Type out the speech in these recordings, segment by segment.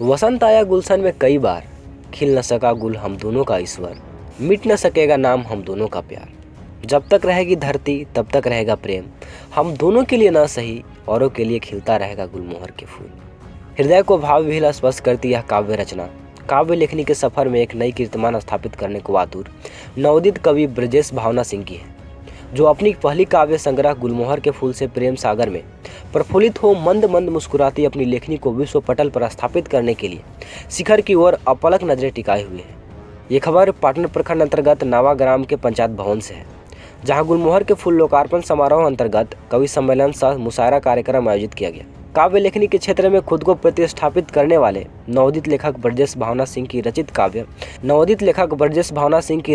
वसंत आया गुलशन में कई बार, खिल न सका गुल हम दोनों का ईश्वर, मिट न सकेगा नाम हम दोनों का प्यार। जब तक रहेगी धरती तब तक रहेगा प्रेम, हम दोनों के लिए ना सही औरों के लिए खिलता रहेगा गुलमोहर के फूल। हृदय को भाव विह्वल स्पर्श करती यह काव्य रचना काव्य लेखनी के सफर में एक नई कीर्तिमान स्थापित करने को आतुर नवोदित कवि ब्रजेश भावना सिंह की है, जो अपनी पहली काव्य संग्रह गुलमोहर के फूल से प्रेम सागर में प्रफुल्लित हो मंद मंद मुस्कुराती अपनी लेखनी को विश्व पटल पर स्थापित करने के लिए शिखर की ओर अपलक नजरें टिकाए हुए हैं। ये खबर पाटन प्रखंड अंतर्गत नावा ग्राम के पंचायत भवन से है, जहां गुलमोहर के फूल लोकार्पण समारोह अंतर्गत कवि सम्मेलन सह मुशायरा कार्यक्रम आयोजित किया गया। काव्य लेखनी के क्षेत्र में खुद को प्रतिष्ठापित करने वाले नवोदित लेखक ब्रजेश भावना सिंह की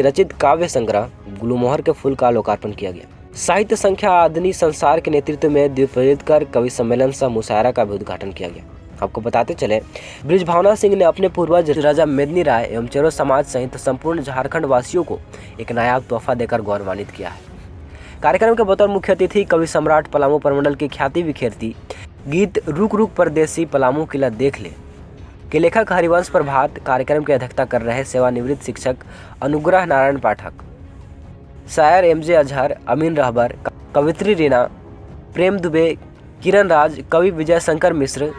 रचित काव्य संग्रह गुलमोहर के फूल का लोकार्पण किया गया। साहित्य संख्या आदनी संसार के नेतृत्व में द्वीप्रेरित कर कवि सम्मेलन सह मुशायरा का भी उद्घाटन किया गया। आपको बताते चले, ब्रज भावना सिंह ने अपने पूर्वज राजा मेदिनी राय एवं चेरो समाज सहित संपूर्ण झारखंड वासियों को एक नायाब तोहफा देकर गौरवान्वित किया है। कार्यक्रम के बतौर मुख्य अतिथि कवि सम्राट पलामू प्रमंडल की ख्याति बिखेरती गीत रुक रुक परदेसी पलामू किला देख ले के लेखक हरिवंश प्रभात, कार्यक्रम की अध्यक्षता कर रहे सेवानिवृत्त शिक्षक अनुग्रह नारायण पाठक, शायर एमजे अजहर, अमीन रहबर, कवित्री रीना, प्रेम दुबे, किरण राज, कवि विजय शंकर मिश्र,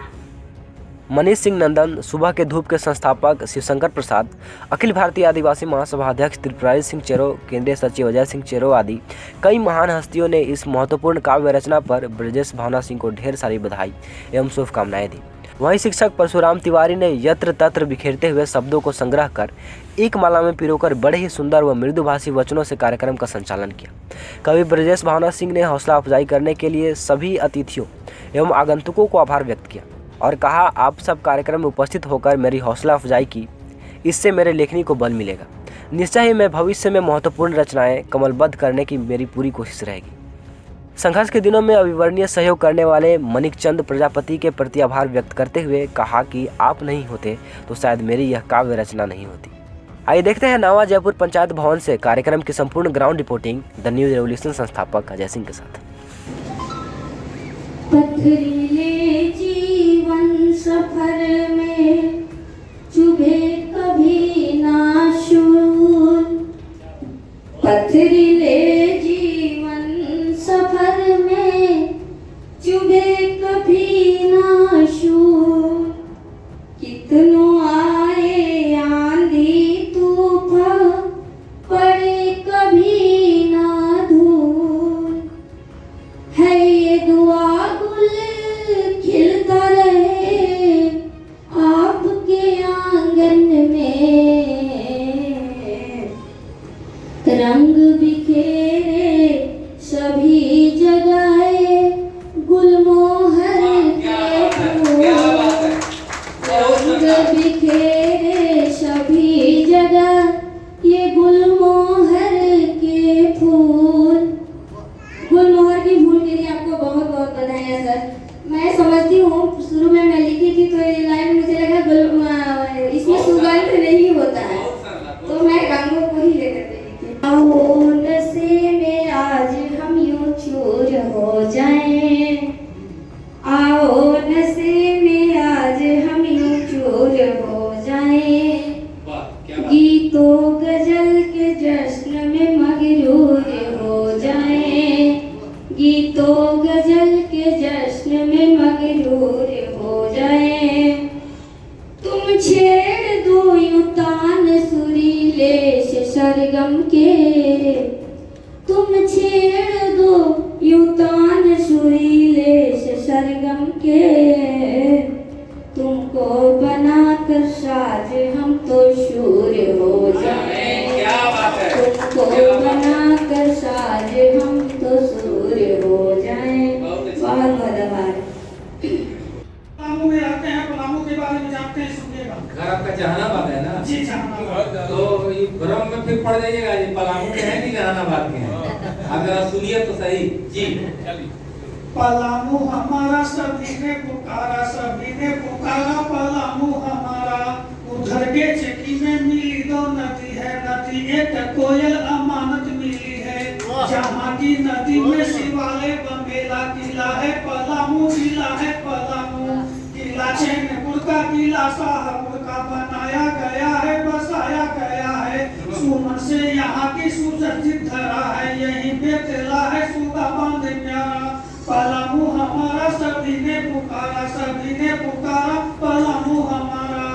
मनीष सिंह नंदन, सुबह के धूप के संस्थापक शिवशंकर प्रसाद, अखिल भारतीय आदिवासी महासभा अध्यक्ष त्रिपुरारी सिंह चेरो, केंद्रीय सचिव अजय सिंह चेरो आदि कई महान हस्तियों ने इस महत्वपूर्ण काव्य रचना पर ब्रजेश भावना सिंह को ढेर सारी बधाई एवं शुभकामनाएं दी। वहीं शिक्षक परशुराम तिवारी ने यत्र तत्र बिखेरते हुए शब्दों को संग्रह कर एक माला में पिरोकर बड़े ही सुंदर व मृदुभाषी वचनों से कार्यक्रम का संचालन किया। कवि ब्रजेश भावना सिंह ने हौसला अफजाई करने के लिए सभी अतिथियों एवं आगंतुकों को आभार व्यक्त किया और कहा, आप सब कार्यक्रम में उपस्थित होकर मेरी हौसला अफजाई की, इससे मेरे लेखनी को बल मिलेगा। निश्चय ही मैं भविष्य में महत्वपूर्ण रचनाएं कमलबद्ध करने की मेरी पूरी कोशिश रहेगी। संघर्ष के दिनों में अविवर्णीय सहयोग करने वाले मनिक चंद प्रजापति के प्रति आभार व्यक्त करते हुए कहा कि आप नहीं होते तो शायद मेरी यह काव्य रचना नहीं होती। आइए देखते हैं नावा जयपुर पंचायत भवन से कार्यक्रम की संपूर्ण ground reporting the new revolution संस्थापक अजय सिंह के साथ। पथरीले जीवन सफर में चुभे कभी ना शूल, पथरीले जीवन सफर में चुभे कभी ना शूल, कितनों आए आंधी तूफान पड़े कभी ना धूल, है ये दुआ खिलता रहे आपके आंगन में, रंग बिखेरे सभी जगह गुलमोहर के फूल, रंग बिखेरे सभी जगह ये गुलमोहर के फूल। गुलमोहर की फूल के लिए आपको बहुत बहुत बधाई सर। मैं समझती हूँ शुरू में मैं लिखी थी तो ये लाइन मुझे लगा इसमें सुगंध नहीं होता है, तो मैं रंगों को ही लेकर लिखी। आओ नशे में आज हम यूं चूर हो जाएं, आओ नशे में आज हम यूं चूर हो जाएं, गीतों गजल के जश्न में मगरूर हो जाएं, गीतों गजल के जश्न में मगरूर हो जाए, तुम छेड़ दो यूं तान सुरीले से सरगम के, तुम छेड़ दो यूं तान सुरीले से सरगम के, तुमको बनाकर साज हम तो शूर हो जाए, तुमको बनाकर साज हम तो शूर हो जाए। बहुत बहुत आभार। पलामू में रहते हैं, पलामू के बारे में जानते हैं, सुनिएगा। घर आपका जहानाबाद है ना? जी जहानाबाद। तो ये भ्रम में फिर पड़ जाइएगा, ये पलामू के हैं कि जहानाबाद के हैं? आप जरा सुनिए तो सही जी। पलामू हमारा सभी ने पुकारा, सभी ने पुकारा पलामू हमारा, उधर के चेकी में मिली दो नदी है, नदी एक कोयल अमानत मिली है, जहाँ की नदी में शिवालय बमेला किला है पलामू, किला है पलामू, किला चैनपुर का किला शाहपुर का बनाया गया है, बसाया गया है। सुमन से यहाँ की सुसज्जित धरा है, यहीं बेतला है सूबा बांध प्यारा। पलामू हमारा सभी ने पुकारा, सभी ने पुकारा, पलामू हमारा।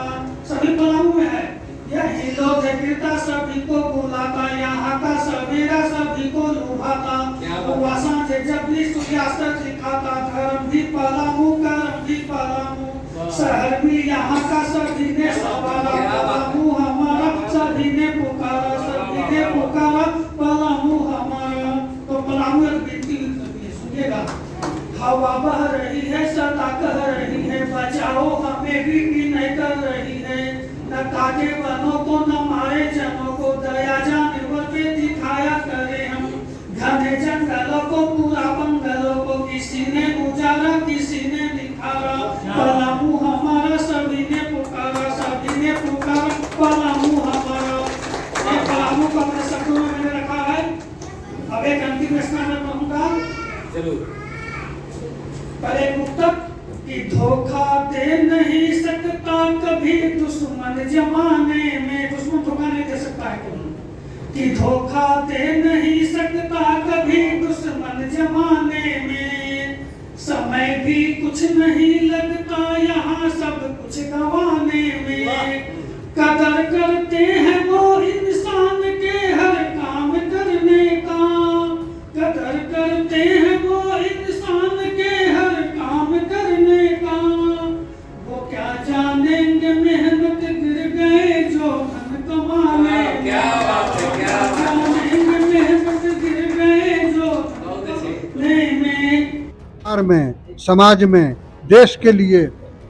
सभी पलामू में है, यही लोग गिरता सभी को बुलाता, यहाँ का सवेरा सभी को लुभाता। हुआ सांझे जब भी सूर्यास्त दिखाता, धर्म भी पलामू, कर्म भी पलामू। शहर भी यहाँ का सभी ने सवारा, पलामू हमारा सभी ने पुकारा, सभी ने पुकारा, पलामू हमारा। तो पलामू एक विनती सुनिएगा। हवा बह रही है, सदा कह रही है, बचाओ हमें भी नहीं कर रही है। न काटे वनों को, न मारे जनों को, दया जानवर पे दिखाया करे हम। घने जंगलों को, पूरा बंगलों को, किसी ने उजारा, किसी ने निखारा। पलामू हमारा सभी ने पुकारा, सभी ने पुकारा, पलामू हमारा। ये पलामू को अपने शब्दों में मैंने रखा है। अब एक अंतिम स्नान में कहूँगा जरूर। पर एक मुक्तक कि धोखा दे नहीं सकता कभी दुश्मन जमाने में। दुश्मन धोखा नहीं दे सकता है तुम, कि धोखा दे नहीं सकता कभी दुश्मन जमाने में। समय भी कुछ नहीं लगता यहाँ सब कुछ गंवाने में। कदर करते हैं वो इंसान के हर काम करने का, कदर करते हैं वो इंसान के हर काम करने का। वो क्या जानेंगे मेहनत गिर गए जो धन कमाने। क्या बात है, क्या जानेंगे मेहनत गिर गए जो कमाने में, समाज में, देश के लिए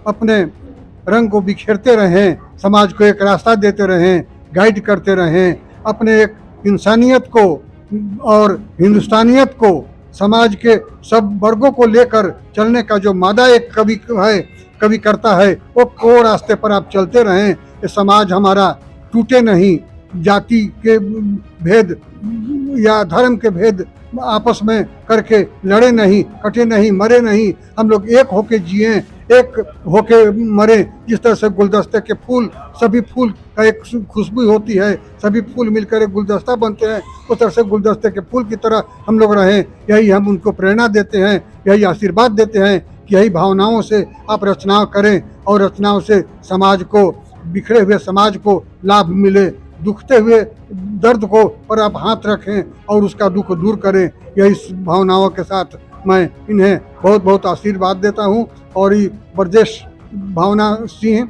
अपने रंग को बिखेरते रहें, समाज को एक रास्ता देते रहें, गाइड करते रहें, अपने एक इंसानियत को और हिंदुस्तानियत को, समाज के सब वर्गों को लेकर चलने का जो मादा एक कवि करता है, वो रास्ते पर आप चलते रहें। ये समाज हमारा टूटे नहीं, जाति के भेद या धर्म के भेद आपस में करके लड़े नहीं, कटे नहीं, मरे नहीं। हम लोग एक होके जिए, एक होके मरे। जिस तरह से गुलदस्ते के फूल, सभी फूल का एक खुशबू होती है, सभी फूल मिलकर एक गुलदस्ता बनते हैं, उस तरह से गुलदस्ते के फूल की तरह हम लोग रहें। यही हम उनको प्रेरणा देते हैं, यही आशीर्वाद देते हैं कि यही भावनाओं से आप रचनाएं करें और रचनाओं से समाज को, बिखरे हुए समाज को लाभ मिले। दुखते हुए दर्द को पर आप हाथ रखें और उसका दुख दूर करें। यही भावनाओं के साथ मैं इन्हें बहुत बहुत आशीर्वाद देता हूं। और ये ब्रजेश भावना सिंह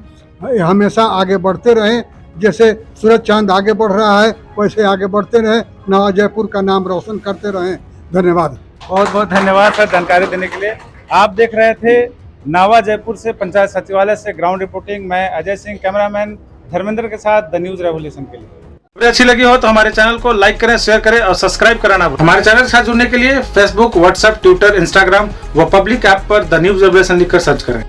हमेशा आगे बढ़ते रहें। जैसे सूरज चांद आगे बढ़ रहा है, वैसे आगे बढ़ते रहें, नवा जयपुर का नाम रोशन करते रहें। धन्यवाद। बहुत बहुत धन्यवाद सर जानकारी देने के लिए। आप देख रहे थे नवा जयपुर से, पंचायत सचिवालय से ग्राउंड रिपोर्टिंग। मैं अजय सिंह, कैमरामैन धर्मेंद्र के साथ द न्यूज रेवोल्यूशन के लिए। वीडियो अच्छी लगी हो तो हमारे चैनल को लाइक करें, शेयर करें और सब्सक्राइब कराना। हमारे चैनल के साथ जुड़ने के लिए फेसबुक, व्हाट्सएप, ट्विटर, इंस्टाग्राम व पब्लिक ऐप पर द न्यूज रेवोल्यूशन लिखकर सर्च करें।